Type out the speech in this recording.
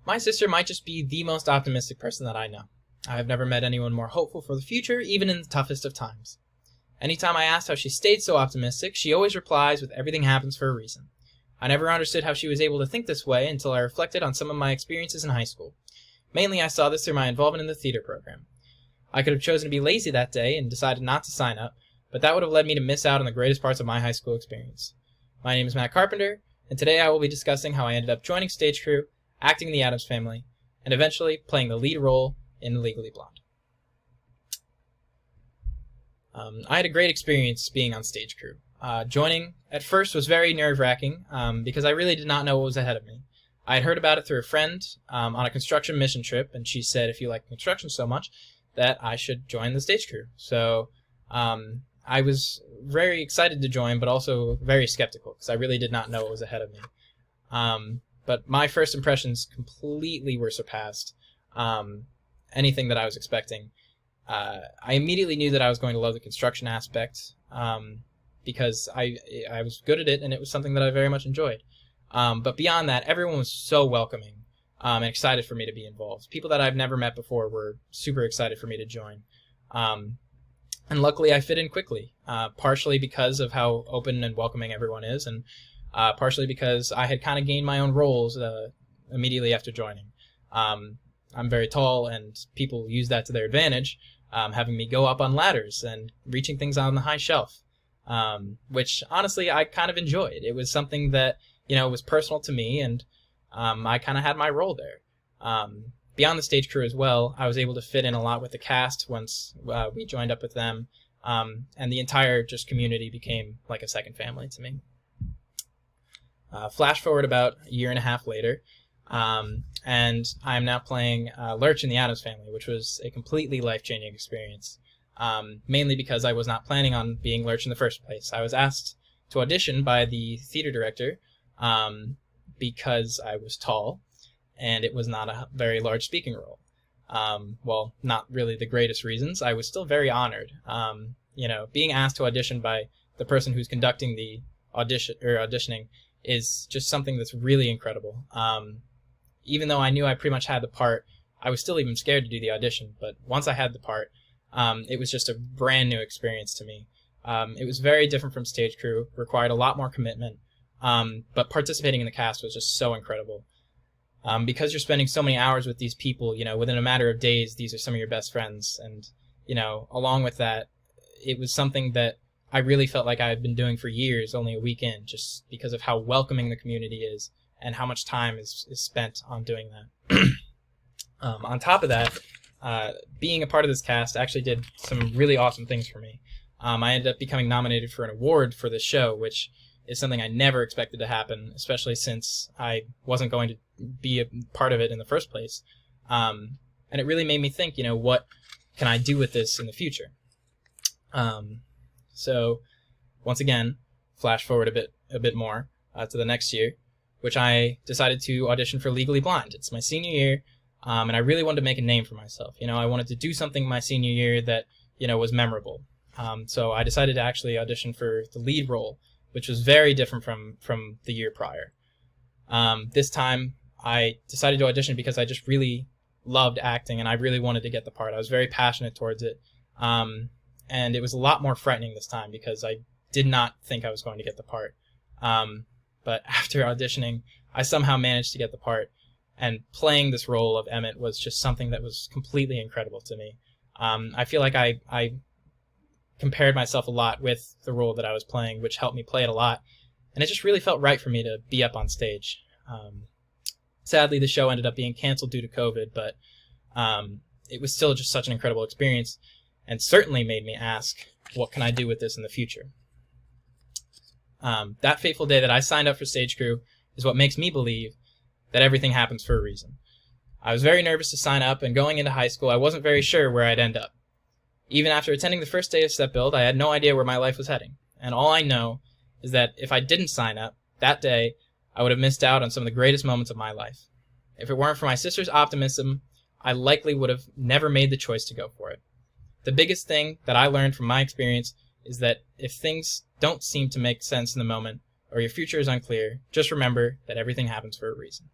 My sister might just be the most optimistic person that I know. I have never met anyone more hopeful for the future, even in the toughest of times. Anytime I asked how she stayed so optimistic, she always replies with everything happens for a reason. I never understood how she was able to think this way until I reflected on some of my experiences in high school. Mainly I saw this through my involvement in the theater program. I could have chosen to be lazy that day and decided not to sign up, but that would have led me to miss out on the greatest parts of my high school experience. My name is Matt Carpenter, and today I will be discussing how I ended up joining stage crew, acting in the Addams Family, and eventually playing the lead role in Legally Blonde. I had a great experience being on stage crew. Joining at first was very nerve-wracking because I really did not know what was ahead of me. I had heard about it through a friend on a construction mission trip, and she said if you like construction so much that I should join the stage crew. So I was very excited to join, but also very skeptical because I really did not know what was ahead of me. But my first impressions completely were surpassed anything that I was expecting. I immediately knew that I was going to love the construction aspect because I was good at it, and it was something that I very much enjoyed. But beyond that, everyone was so welcoming and excited for me to be involved. People that I've never met before were super excited for me to join. And luckily, I fit in quickly, partially because of how open and welcoming everyone is, and partially because I had kind of gained my own roles immediately after joining. I'm very tall, and people use that to their advantage, having me go up on ladders and reaching things on the high shelf, which honestly I kind of enjoyed. It was something that was personal to me, and I kind of had my role there. Beyond the stage crew as well, I was able to fit in a lot with the cast once we joined up with them, and the entire just community became like a second family to me. Flash forward about a year and a half later, and I'm now playing Lurch in the Addams Family, which was a completely life-changing experience, mainly because I was not planning on being Lurch in the first place. I was asked to audition by the theater director because I was tall, and it was not a very large speaking role. Well, not really the greatest reasons. I was still very honored. Being asked to audition by the person who's conducting the auditioning is just something that's really incredible. Even though I knew I pretty much had the part, I was still even scared to do the audition. But once I had the part, it was just a brand new experience to me. It was very different from stage crew, required a lot more commitment, but participating in the cast was just so incredible. Because you're spending so many hours with these people, within a matter of days, these are some of your best friends. And, along with that, it was something that I really felt like I had been doing for years, only a week in, just because of how welcoming the community is and how much time is spent on doing that. On top of that, being a part of this cast actually did some really awesome things for me. I ended up becoming nominated for an award for this show, which is something I never expected to happen, especially since I wasn't going to be a part of it in the first place. And it really made me think, what can I do with this in the future? So once again, flash forward a bit more to the next year, which I decided to audition for Legally Blonde. It's my senior year, and I really wanted to make a name for myself. I wanted to do something my senior year that, was memorable. So I decided to actually audition for the lead role, which was very different from the year prior. This time, I decided to audition because I just really loved acting, and I really wanted to get the part. I was very passionate towards it. And it was a lot more frightening this time because I did not think I was going to get the part. But after auditioning, I somehow managed to get the part, and playing this role of Emmett was just something that was completely incredible to me. I feel like I compared myself a lot with the role that I was playing, which helped me play it a lot, and it just really felt right for me to be up on stage. Sadly, the show ended up being canceled due to COVID, but it was still just such an incredible experience, and certainly made me ask, what can I do with this in the future? That fateful day that I signed up for stage crew is what makes me believe that everything happens for a reason. I was very nervous to sign up, and going into high school, I wasn't very sure where I'd end up. Even after attending the first day of Step Build, I had no idea where my life was heading, and all I know is that if I didn't sign up that day, I would have missed out on some of the greatest moments of my life. If it weren't for my sister's optimism, I likely would have never made the choice to go for it. The biggest thing that I learned from my experience is that if things don't seem to make sense in the moment, or your future is unclear, just remember that everything happens for a reason.